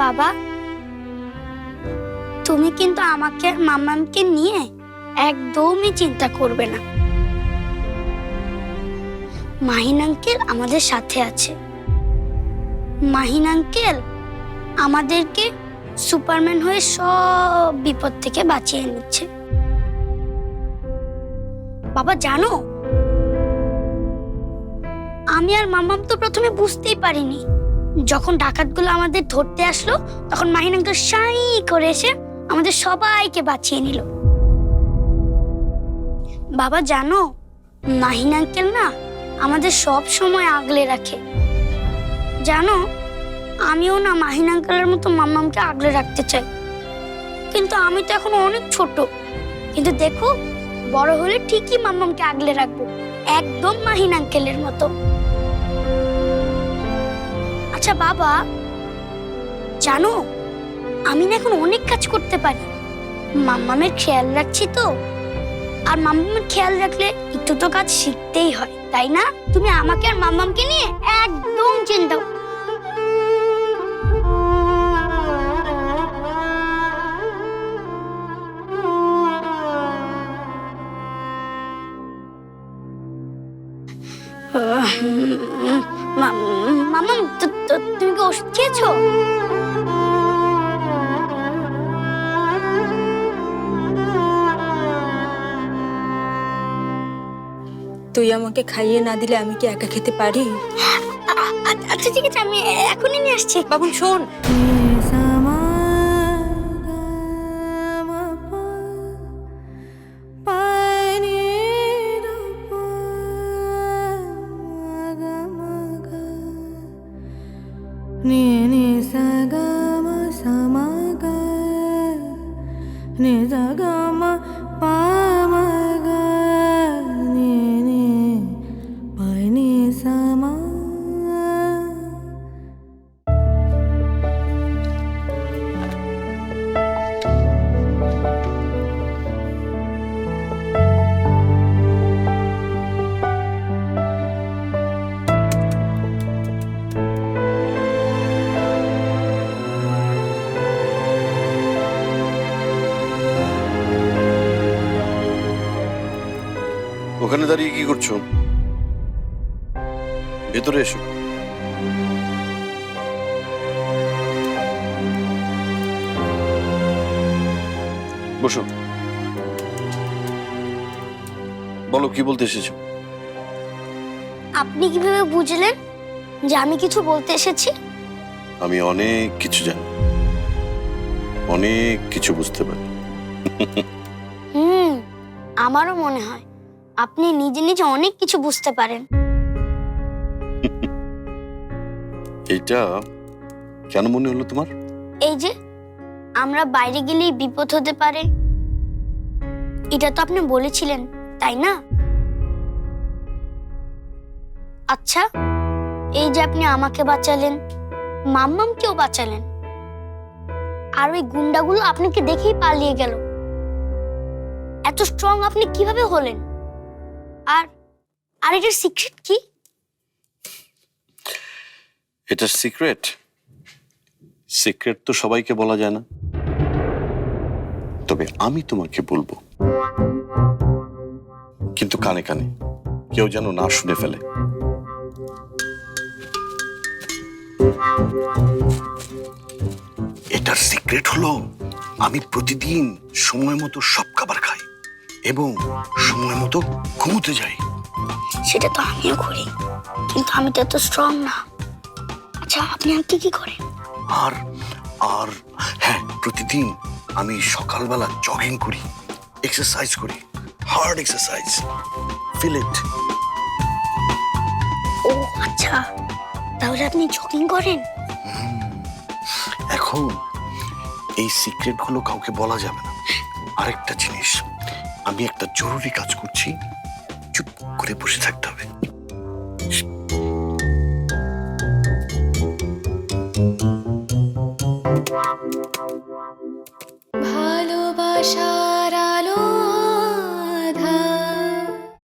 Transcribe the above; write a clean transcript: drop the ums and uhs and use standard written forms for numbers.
বাবা, তুমি কিন্তু আমাকে আর মাম্মামকে নিয়ে একদমই চিন্তা করবে না। মাহিন আঙ্কেল আমাদের সাথে আছে। মাহিন আঙ্কেল আমাদেরকে সুপারম্যান হয়ে সব বিপদ থেকে বাঁচিয়ে নিচ্ছে। বাবা জানো, আমি আর মাম্মাম তো প্রথমে বুঝতেই পারিনি। যখন ডাকাতগুলো আমাদের ধরতে আসলো তখন মাহিন আঙ্কেল সাই করে এসে আমাদের সবাইকে বাঁচিয়ে নিল। বাবা জানো, মাহিন আঙ্কেল না আমাদের সব সময় আগলে রাখে। জানো, আমিও না মাহিন আঙ্কেলের মতো মাম্মামকে আগলে রাখতে চাই, কিন্তু আমি তো এখন অনেক ছোট। কিন্তু দেখো, বড় হলে ঠিকই মাম্মামকে আগলে রাখবো, একদম মাহিন আঙ্কেলের মতো। আচ্ছা বাবা জানো, আমি না এখন অনেক কাজ করতে পারি। মাম্মামের খেয়াল রাখছি তো, আর মাম্মামের খেয়াল রাখলে একটু তো কাজ শিখতেই হয়, তাই না? তুমি আমাকে আর মাম্মামকে নিয়ে একদম চিন্তা মাম্মাম, তুমি কি ওষুধ খেয়েছো? তুই আমাকে খাইয়ে না দিলে আমি কি একা খেতে পারি? আচ্ছা ঠিক আছে, আমি এখনই নিয়ে আসছি। বাবুন শোন, ওখানে দাঁড়িয়ে কি করছো? ভেতরে এসো। বসো, বলো কি বলতে এসেছো? আপনি কিভাবে বুঝলেন যে আমি কিছু বলতে এসেছি? আমি অনেক কিছু জানি, অনেক কিছু বুঝতে পারি। আমারও মনে হয় আপনি নিজে নিজে অনেক কিছু বুঝতে পারেন। এইটা কেন মনে হলো তোমার? এই যে আমরা বাইরে গেলেই বিপদ হতে পারে, এটা তো আপনি বলেছিলেন, তাই না? আচ্ছা, এই যে আপনি আমাকে বাঁচালেন, মাম্মামকেও বাঁচালেন, আর ওই গুন্ডাগুলো আপনাকে দেখেই পালিয়ে গেল। এত স্ট্রং আপনি কিভাবে হলেন? আর এটার সিক্রেট কি? এটার সিক্রেট তো সবাইকে বলা যায় না, তবে আমি তোমাকে বলবো, কিন্তু কানে কানে, কেউ যেন না শুনে ফেলে। এটার সিক্রেট হলো, আমি প্রতিদিন সময় মতো সব খাবার খাই এবং সময় মতো ঘুমোতে যাই। সেটা তো আমিও করি, কিন্তু আমি তো এত স্ট্রং না। আচ্ছা, আপনি আর কি করেন? আর আর হ্যাঁ, প্রতিদিন আমি সকালবেলা জগিং করি, এক্সারসাইজ করি, হার্ড এক্সারসাইজ। Feel it. ও আচ্ছা, তাহলে আপনি জগিং করেন? এখন এই সিক্রেট গুলো কাউকে বলা যাবে না। আরেকটা জিনিস, আমি একটা জরুরি কাজ করছি, চুপ করে বসে থাকতে হবে।